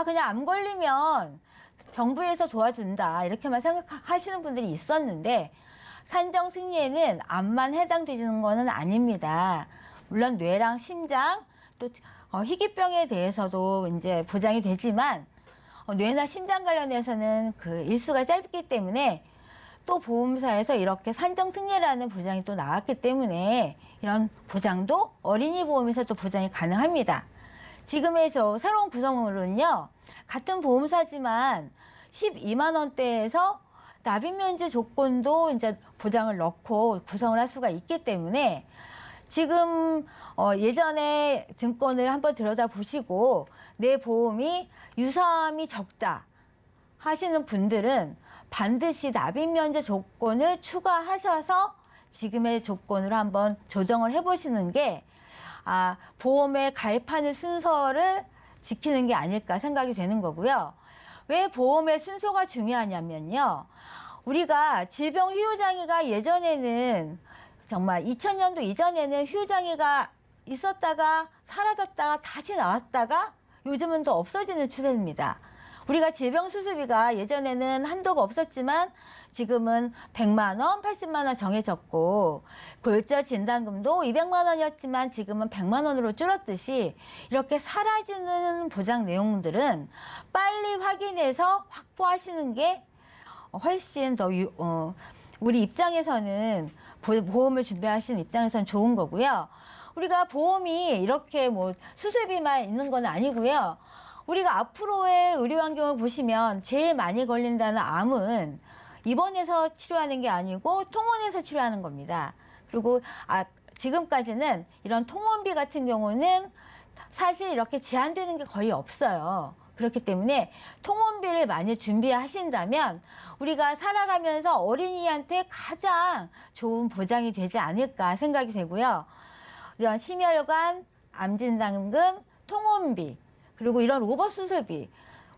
Speaker 4: 그냥 암 걸리면 정부에서 도와준다 이렇게만 생각하시는 분들이 있었는데 산정승리에는 암만 해당되는 것은 아닙니다. 물론 뇌랑 심장 또 희귀병에 대해서도 이제 보장이 되지만 뇌나 심장 관련해서는 그 일수가 짧기 때문에 또 보험사에서 이렇게 산정승리라는 보장이 또 나왔기 때문에 이런 보장도 어린이 보험에서 또 보장이 가능합니다. 지금의 새로운 구성으로는요. 같은 보험사지만 12만 원대에서 납입 면제 조건도 이제 보장을 넣고 구성을 할 수가 있기 때문에 지금 예전에 증권을 한번 들여다보시고 내 보험이 유사암이 적다 하시는 분들은 반드시 납입 면제 조건을 추가하셔서 지금의 조건으로 한번 조정을 해보시는 게 보험에 가입하는 순서를 지키는 게 아닐까 생각이 되는 거고요. 왜 보험의 순서가 중요하냐면요. 우리가 질병 후유장애가 예전에는 정말 2000년도 이전에는 후유장애가 있었다가 사라졌다가 다시 나왔다가 요즘은 또 없어지는 추세입니다. 우리가 질병 수술비가 예전에는 한도가 없었지만 지금은 100만 원, 80만 원 정해졌고 골절 진단금도 200만 원이었지만 지금은 100만 원으로 줄었듯이 이렇게 사라지는 보장 내용들은 빨리 확인해서 확보하시는 게 훨씬 더 우리 입장에서는 보험을 준비하시는 입장에서는 좋은 거고요. 우리가 보험이 이렇게 뭐 수술비만 있는 건 아니고요. 우리가 앞으로의 의료 환경을 보시면 제일 많이 걸린다는 암은 입원해서 치료하는 게 아니고 통원해서 치료하는 겁니다. 그리고 지금까지는 이런 통원비 같은 경우는 사실 이렇게 제한되는 게 거의 없어요. 그렇기 때문에 통원비를 많이 준비하신다면 우리가 살아가면서 어린이한테 가장 좋은 보장이 되지 않을까 생각이 되고요. 이런 심혈관, 암진단금, 통원비, 그리고 이런 로봇 수술비.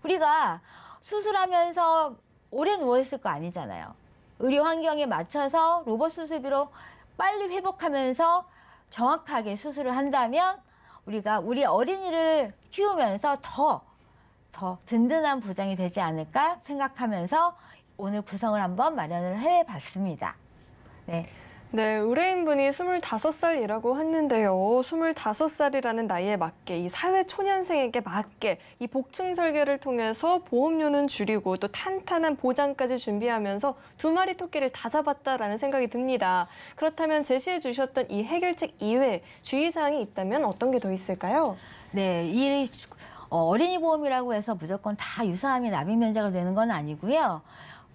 Speaker 4: 우리가 수술하면서 오래 누워있을 거 아니잖아요. 의료 환경에 맞춰서 로봇 수술비로 빨리 회복하면서 정확하게 수술을 한다면 우리가 우리 어린이를 키우면서 더 든든한 보장이 되지 않을까 생각하면서 오늘 구성을 한번 마련을 해봤습니다. 네.
Speaker 2: 네, 의뢰인분이 25살이라고 했는데요. 25살이라는 나이에 맞게 이 사회 초년생에게 맞게 이 복층 설계를 통해서 보험료는 줄이고 또 탄탄한 보장까지 준비하면서 두 마리 토끼를 다 잡았다라는 생각이 듭니다. 그렇다면 제시해 주셨던 이 해결책 이외에 주의사항이 있다면 어떤 게 더 있을까요?
Speaker 4: 네, 이 어린이 보험이라고 해서 무조건 다 유사암이 납입 면제가 되는 건 아니고요.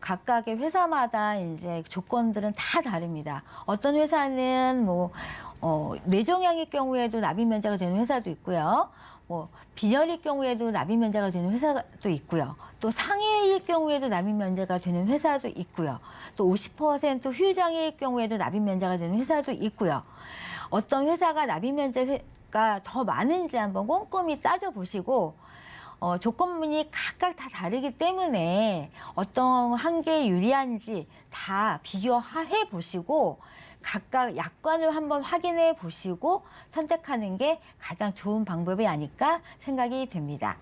Speaker 4: 각각의 회사마다 이제 조건들은 다 다릅니다. 어떤 회사는 뇌종양일 경우에도 납입 면제가 되는 회사도 있고요. 빈혈일 경우에도 납입 면제가 되는 회사도 있고요. 또 상해일 경우에도 납입 면제가 되는 회사도 있고요. 또 50% 후유장애일 경우에도 납입 면제가 되는 회사도 있고요. 어떤 회사가 납입 면제가 더 많은지 한번 꼼꼼히 따져보시고 조건문이 각각 다 다르기 때문에 어떤 한 게 유리한지 다 비교해 보시고 각각 약관을 한번 확인해 보시고 선택하는 게 가장 좋은 방법이 아닐까 생각이 됩니다.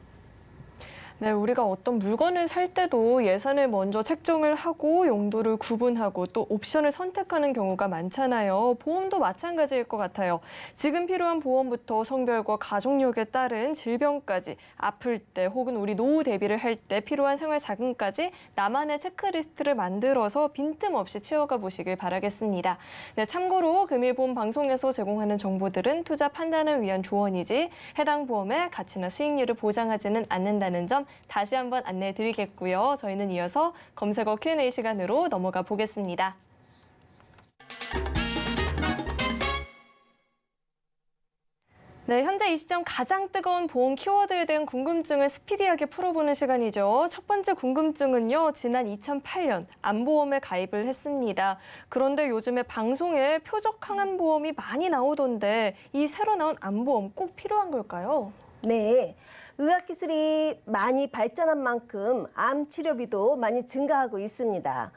Speaker 2: 네, 우리가 어떤 물건을 살 때도 예산을 먼저 책정을 하고 용도를 구분하고 또 옵션을 선택하는 경우가 많잖아요. 보험도 마찬가지일 것 같아요. 지금 필요한 보험부터 성별과 가족력에 따른 질병까지 아플 때 혹은 우리 노후 대비를 할 때 필요한 생활 자금까지 나만의 체크리스트를 만들어서 빈틈없이 채워가 보시길 바라겠습니다. 네, 참고로 금일보험 방송에서 제공하는 정보들은 투자 판단을 위한 조언이지 해당 보험의 가치나 수익률을 보장하지는 않는다는 점 다시 한번 안내해 드리겠고요. 저희는 이어서 검색어 Q&A 시간으로 넘어가 보겠습니다. 네, 현재 이 시점 가장 뜨거운 보험 키워드에 대한 궁금증을 스피디하게 풀어보는 시간이죠. 첫 번째 궁금증은요, 지난 2008년 암보험에 가입을 했습니다. 그런데 요즘에 방송에 표적 항암보험이 많이 나오던데 이 새로 나온 암보험 꼭 필요한 걸까요?
Speaker 5: 네, 의학기술이 많이 발전한 만큼 암 치료비도 많이 증가하고 있습니다.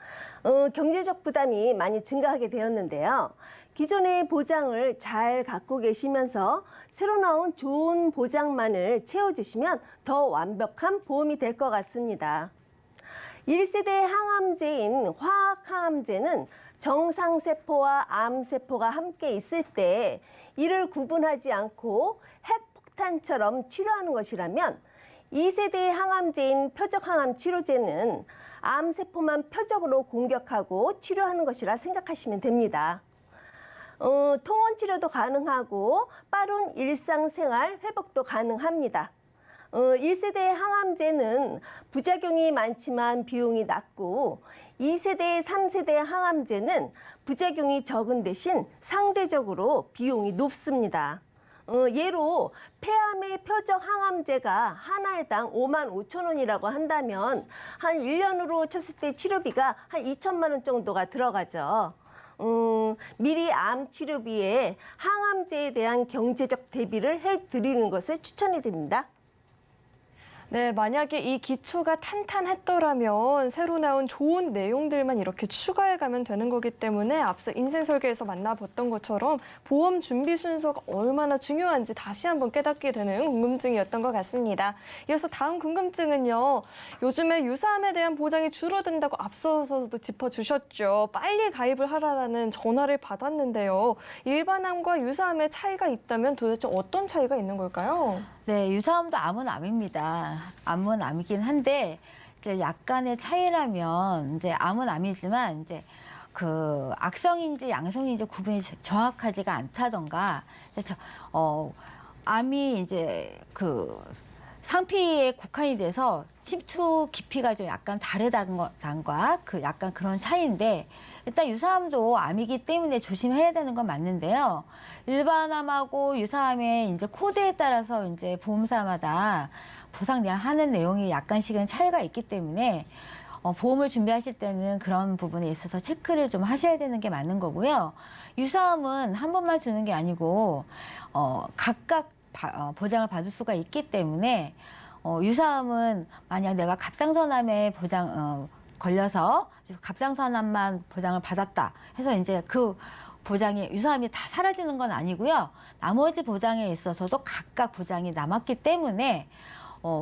Speaker 5: 경제적 부담이 많이 증가하게 되었는데요. 기존의 보장을 잘 갖고 계시면서 새로 나온 좋은 보장만을 채워주시면 더 완벽한 보험이 될 것 같습니다. 1세대 항암제인 화학항암제는 정상세포와 암세포가 함께 있을 때 이를 구분하지 않고 핵폭탄처럼 치료하는 것이라면 2세대 항암제인 표적항암 치료제는 암세포만 표적으로 공격하고 치료하는 것이라 생각하시면 됩니다. 통원 치료도 가능하고 빠른 일상생활 회복도 가능합니다. 1세대 항암제는 부작용이 많지만 비용이 낮고 2세대, 3세대 항암제는 부작용이 적은 대신 상대적으로 비용이 높습니다. 예로 폐암의 표적 항암제가 하나당 55,000원이라고 한다면 한 1년으로 쳤을 때 치료비가 한 2천만 원 정도가 들어가죠. 미리 암 치료비에 항암제에 대한 경제적 대비를 해드리는 것을 추천해 드립니다.
Speaker 2: 네, 만약에 이 기초가 탄탄했더라면 새로 나온 좋은 내용들만 이렇게 추가해가면 되는 거기 때문에 앞서 인생설계에서 만나봤던 것처럼 보험 준비 순서가 얼마나 중요한지 다시 한번 깨닫게 되는 궁금증이었던 것 같습니다. 이어서 다음 궁금증은요. 요즘에 유사암에 대한 보장이 줄어든다고 앞서서도 짚어주셨죠. 빨리 가입을 하라는 전화를 받았는데요. 일반암과 유사암의 차이가 있다면 도대체 어떤 차이가 있는 걸까요?
Speaker 4: 네, 유사암도 암은 암입니다. 암은 암이긴 한데 이제 약간의 차이라면 이제 암은 암이지만 이제 그 악성인지 양성인지 구분이 정확하지가 않다던가 암이 이제 그 상피에 국한이 돼서 침투 깊이가 좀 약간 다르다는 것과 그 약간 그런 차이인데 일단 유사암도 암이기 때문에 조심해야 되는 건 맞는데요. 일반암하고 유사암의 이제 코드에 따라서 이제 보험사마다 보상하는 내용이 약간씩은 차이가 있기 때문에 보험을 준비하실 때는 그런 부분에 있어서 체크를 좀 하셔야 되는 게 맞는 거고요. 유사암은 한 번만 주는 게 아니고 각각 보장을 받을 수가 있기 때문에 유사암은 만약 내가 갑상선암에 걸려서 갑상선암만 보장을 받았다 해서 이제 그 보장이 유사암이 다 사라지는 건 아니고요. 나머지 보장에 있어서도 각각 보장이 남았기 때문에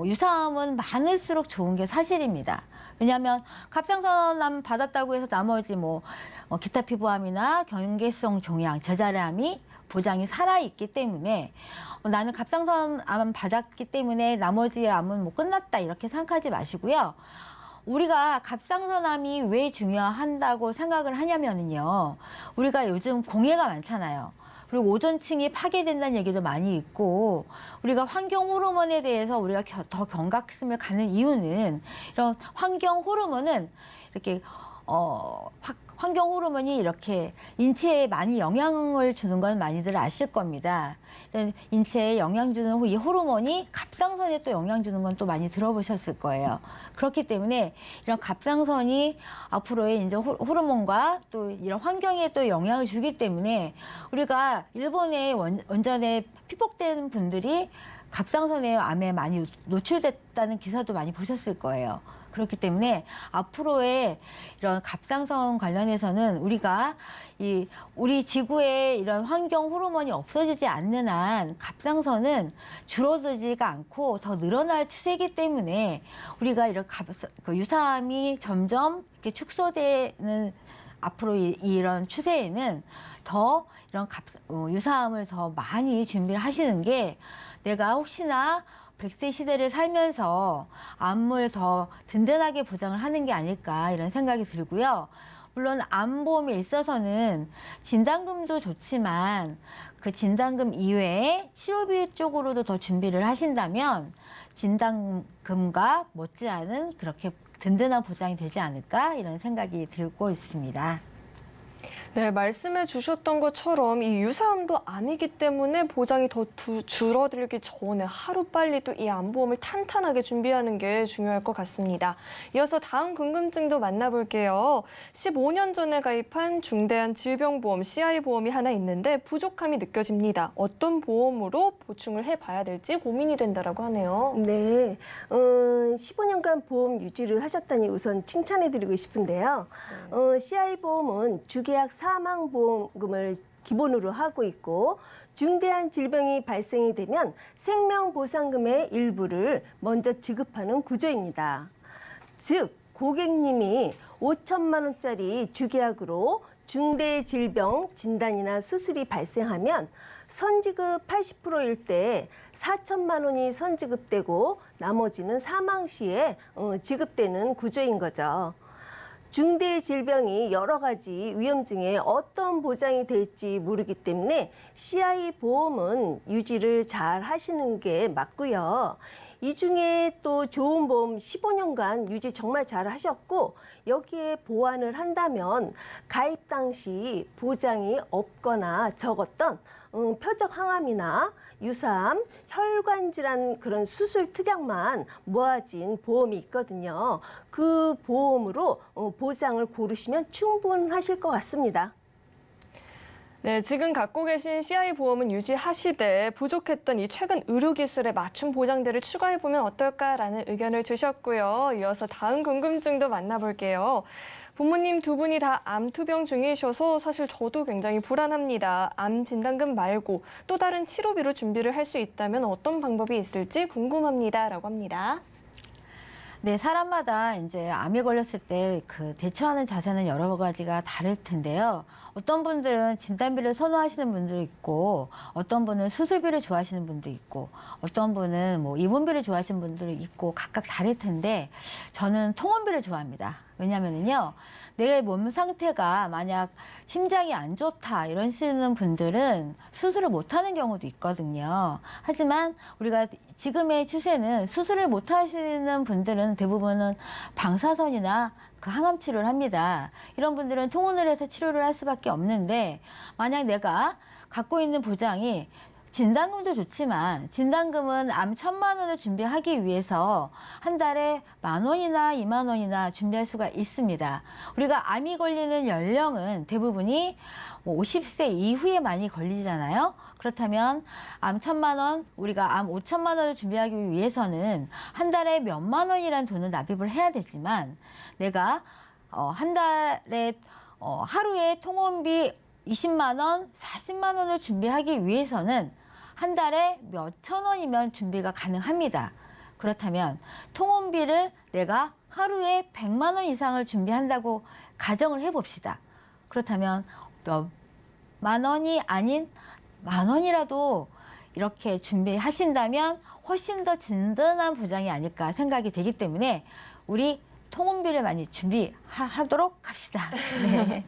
Speaker 4: 유사암은 많을수록 좋은 게 사실입니다. 왜냐하면 갑상선암 받았다고 해서 나머지 기타 피부암이나 경계성 종양, 저자리암이 보장이 살아있기 때문에 나는 갑상선암 받았기 때문에 나머지 암은 끝났다 이렇게 생각하지 마시고요. 우리가 갑상선암이 왜 중요한다고 생각을 하냐면요. 우리가 요즘 공해가 많잖아요. 그리고 오존층이 파괴된다는 얘기도 많이 있고 우리가 환경 호르몬에 대해서 우리가 더 경각심을 갖는 이유는 이런 환경 호르몬은 이렇게 환경 호르몬이 이렇게 인체에 많이 영향을 주는 건 많이들 아실 겁니다. 인체에 영향 주는 이 호르몬이 갑상선에 또 영향 주는 건 또 많이 들어보셨을 거예요. 그렇기 때문에 이런 갑상선이 앞으로의 이제 호르몬과 또 이런 환경에 또 영향을 주기 때문에 우리가 일본의 원전에 피폭된 분들이 갑상선의 암에 많이 노출됐다는 기사도 많이 보셨을 거예요. 그렇기 때문에 앞으로의 이런 갑상선 관련해서는 우리가 우리 지구에 이런 환경 호르몬이 없어지지 않는 한 갑상선은 줄어들지가 않고 더 늘어날 추세이기 때문에 우리가 이런 유사암이 점점 이렇게 축소되는 앞으로 이런 추세에는 더 이런 유사암을 더 많이 준비를 하시는 게 내가 혹시나 100세 시대를 살면서 암을 더 든든하게 보장을 하는 게 아닐까 이런 생각이 들고요. 물론 암보험에 있어서는 진단금도 좋지만 그 진단금 이외에 치료비 쪽으로도 더 준비를 하신다면 진단금과 못지않은 그렇게 든든한 보장이 되지 않을까 이런 생각이 들고 있습니다.
Speaker 2: 네, 말씀해 주셨던 것처럼 이 유사암도 암이기 때문에 보장이 더 줄어들기 전에 하루빨리 또 이 암보험을 탄탄하게 준비하는 게 중요할 것 같습니다. 이어서 다음 궁금증도 만나볼게요. 15년 전에 가입한 중대한 질병보험 CI보험이 하나 있는데 부족함이 느껴집니다. 어떤 보험으로 보충을 해봐야 될지 고민이 된다라고 하네요.
Speaker 5: 네, 15년간 보험 유지를 하셨다니 우선 칭찬해드리고 싶은데요. CI보험은 주계약 사망보험금을 기본으로 하고 있고 중대한 질병이 발생이 되면 생명보상금의 일부를 먼저 지급하는 구조입니다. 즉 고객님이 5천만 원짜리 주계약으로 중대 질병 진단이나 수술이 발생하면 선지급 80%일 때 4천만 원이 선지급되고 나머지는 사망 시에 지급되는 구조인 거죠. 중대 질병이 여러 가지 위험 중에 어떤 보장이 될지 모르기 때문에 CI 보험은 유지를 잘 하시는 게 맞고요. 이 중에 또 좋은 보험 15년간 유지 정말 잘 하셨고 여기에 보완을 한다면 가입 당시 보장이 없거나 적었던 표적 항암이나 유사암, 혈관 질환 그런 수술 특약만 모아진 보험이 있거든요. 그 보험으로 보장을 고르시면 충분하실 것 같습니다.
Speaker 2: 네, 지금 갖고 계신 CI 보험은 유지하시되 부족했던 이 최근 의료기술의 맞춤 보장들을 추가해보면 어떨까라는 의견을 주셨고요. 이어서 다음 궁금증도 만나볼게요. 부모님 두 분이 다 암 투병 중이셔서 사실 저도 굉장히 불안합니다. 암 진단금 말고 또 다른 치료비로 준비를 할 수 있다면 어떤 방법이 있을지 궁금합니다라고 합니다.
Speaker 4: 네, 사람마다 이제 암에 걸렸을 때 그 대처하는 자세는 여러 가지가 다를 텐데요. 어떤 분들은 진단비를 선호하시는 분도 있고, 어떤 분은 수술비를 좋아하시는 분도 있고, 어떤 분은 입원비를 좋아하시는 분도 있고, 각각 다를 텐데, 저는 통원비를 좋아합니다. 왜냐면은요, 내 몸 상태가 만약 심장이 안 좋다 이러시는 분들은 수술을 못 하는 경우도 있거든요. 하지만 우리가 지금의 추세는 수술을 못 하시는 분들은 대부분은 방사선이나 그 항암 치료를 합니다. 이런 분들은 통원을 해서 치료를 할 수밖에 없는데 만약 내가 갖고 있는 보장이 진단금도 좋지만 진단금은 암 1,000만 원을 준비하기 위해서 한 달에 10,000원이나 20,000원이나 준비할 수가 있습니다. 우리가 암이 걸리는 연령은 대부분이 50세 이후에 많이 걸리잖아요. 그렇다면 암 1,000만 원, 우리가 암 5천만 원을 준비하기 위해서는 한 달에 몇만 원이라는 돈을 납입을 해야 되지만 내가 한 달에 하루에 통원비 20만 원, 40만 원을 준비하기 위해서는 한 달에 몇천 원이면 준비가 가능합니다. 그렇다면 통원비를 내가 하루에 100만 원 이상을 준비한다고 가정을 해봅시다. 그렇다면 몇만 원이 아닌 만 원이라도 이렇게 준비하신다면 훨씬 더 든든한 보장이 아닐까 생각이 되기 때문에 우리 통원비를 많이 준비하도록 합시다. 네.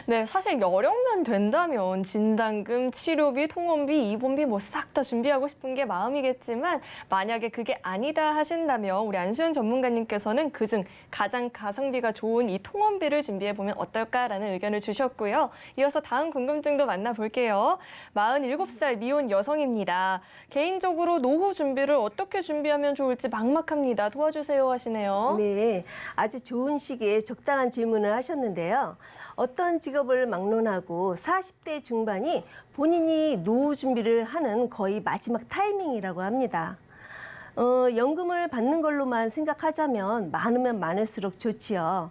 Speaker 2: 네, 사실 여력만 된다면 진단금, 치료비, 통원비, 입원비 뭐 싹 다 준비하고 싶은 게 마음이겠지만 만약에 그게 아니다 하신다면 우리 안수연 전문가님께서는 그중 가장 가성비가 좋은 이 통원비를 준비해보면 어떨까라는 의견을 주셨고요. 이어서 다음 궁금증도 만나볼게요. 47살 미혼 여성입니다. 개인적으로 노후 준비를 어떻게 준비하면 좋을지 막막합니다. 도와주세요 하시네요.
Speaker 5: 네, 아주 좋은 시기에 적당한 질문을 하셨는데요. 어떤 직업을 막론하고 40대 중반이 본인이 노후 준비를 하는 거의 마지막 타이밍이라고 합니다. 연금을 받는 걸로만 생각하자면 많으면 많을수록 좋지요.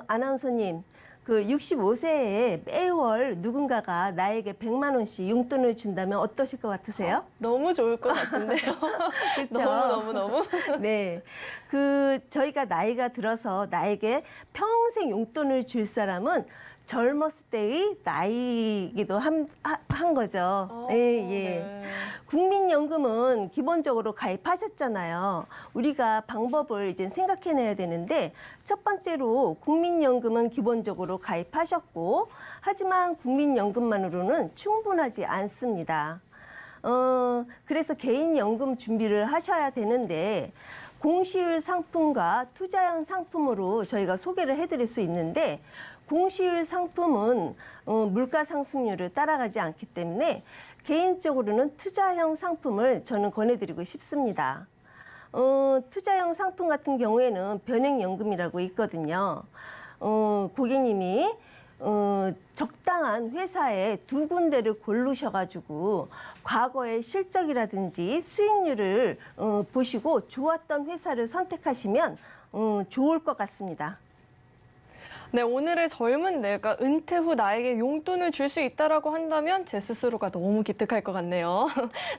Speaker 5: 아나운서님, 그 65세에 매월 누군가가 나에게 100만 원씩 용돈을 준다면 어떠실 것 같으세요?
Speaker 2: 너무 좋을 것 같은데요.
Speaker 5: 그렇죠?
Speaker 2: 너무.
Speaker 5: 네. 저희가 나이가 들어서 나에게 평생 용돈을 줄 사람은 젊었을 때의 나이이기도 한 거죠. 예. 국민연금은 기본적으로 가입하셨잖아요. 우리가 방법을 이제 생각해내야 되는데 첫 번째로 국민연금은 기본적으로 가입하셨고 하지만 국민연금만으로는 충분하지 않습니다. 그래서 개인연금 준비를 하셔야 되는데 공시율 상품과 투자형 상품으로 저희가 소개를 해드릴 수 있는데 공시율 상품은 물가 상승률을 따라가지 않기 때문에 개인적으로는 투자형 상품을 저는 권해드리고 싶습니다. 투자형 상품 같은 경우에는 변액연금이라고 있거든요. 고객님이 적당한 회사에 두 군데를 고르셔가지고 과거의 실적이라든지 수익률을 보시고 좋았던 회사를 선택하시면 좋을 것 같습니다.
Speaker 2: 네, 오늘의 젊은 내가 은퇴 후 나에게 용돈을 줄 수 있다라고 한다면 제 스스로가 너무 기특할 것 같네요.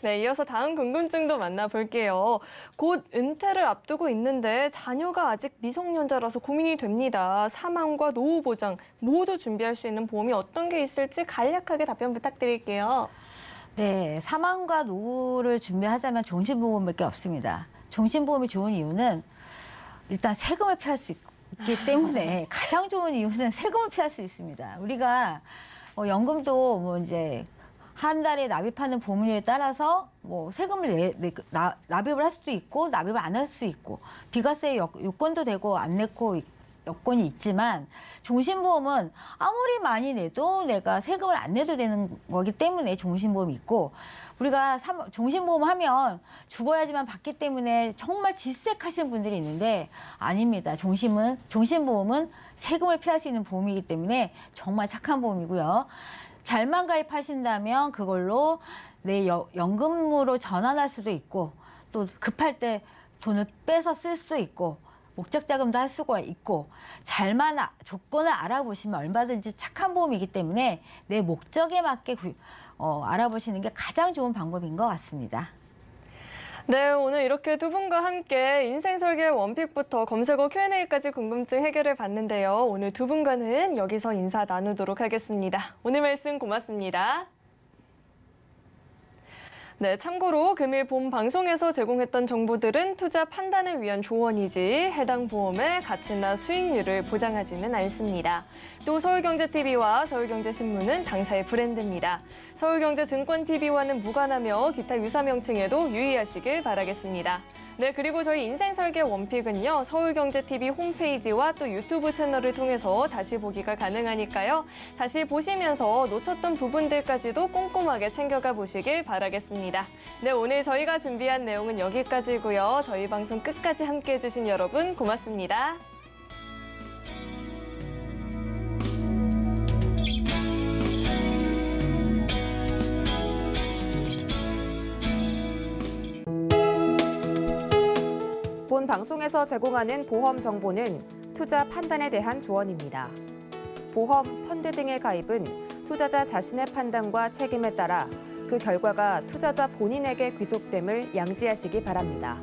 Speaker 2: 네, 이어서 다음 궁금증도 만나볼게요. 곧 은퇴를 앞두고 있는데 자녀가 아직 미성년자라서 고민이 됩니다. 사망과 노후 보장 모두 준비할 수 있는 보험이 어떤 게 있을지 간략하게 답변 부탁드릴게요.
Speaker 4: 네, 사망과 노후를 준비하자면 종신보험밖에 없습니다. 종신보험이 좋은 이유는 일단 세금을 피할 수 있기 때문에 가장 좋은 이유는 세금을 피할 수 있습니다. 우리가 연금도 뭐 이제 한 달에 납입하는 보험료에 따라서 뭐 세금을 납입을 할 수도 있고 납입을 안 할 수 있고 비과세 요건도 되고 안 내고 여건이 있지만 종신보험은 아무리 많이 내도 내가 세금을 안 내도 되는 거기 때문에 종신보험이 있고 우리가 종신보험 하면 죽어야지만 받기 때문에 정말 질색하시는 분들이 있는데 아닙니다. 종신보험은 세금을 피할 수 있는 보험이기 때문에 정말 착한 보험이고요. 잘만 가입하신다면 그걸로 내 연금으로 전환할 수도 있고 또 급할 때 돈을 빼서 쓸 수도 있고 목적 자금도 할 수가 있고 잘만 조건을 알아보시면 얼마든지 착한 보험이기 때문에 내 목적에 맞게 알아보시는 게 가장 좋은 방법인 것 같습니다.
Speaker 2: 네, 오늘 이렇게 두 분과 함께 인생설계 원픽부터 검색어 Q&A까지 궁금증 해결해 봤는데요. 오늘 두 분과는 여기서 인사 나누도록 하겠습니다. 오늘 말씀 고맙습니다. 네, 참고로 금일 본 방송에서 제공했던 정보들은 투자 판단을 위한 조언이지 해당 보험의 가치나 수익률을 보장하지는 않습니다. 또 서울경제TV와 서울경제신문은 당사의 브랜드입니다. 서울경제증권TV와는 무관하며 기타 유사 명칭에도 유의하시길 바라겠습니다. 네, 그리고 저희 인생설계 원픽은요, 서울경제TV 홈페이지와 또 유튜브 채널을 통해서 다시 보기가 가능하니까요. 다시 보시면서 놓쳤던 부분들까지도 꼼꼼하게 챙겨가 보시길 바라겠습니다. 네, 오늘 저희가 준비한 내용은 여기까지고요. 저희 방송 끝까지 함께해 주신 여러분 고맙습니다.
Speaker 1: 본 방송에서 제공하는 보험 정보는 투자 판단에 대한 조언입니다. 보험, 펀드 등의 가입은 투자자 자신의 판단과 책임에 따라 그 결과가 투자자 본인에게 귀속됨을 양지하시기 바랍니다.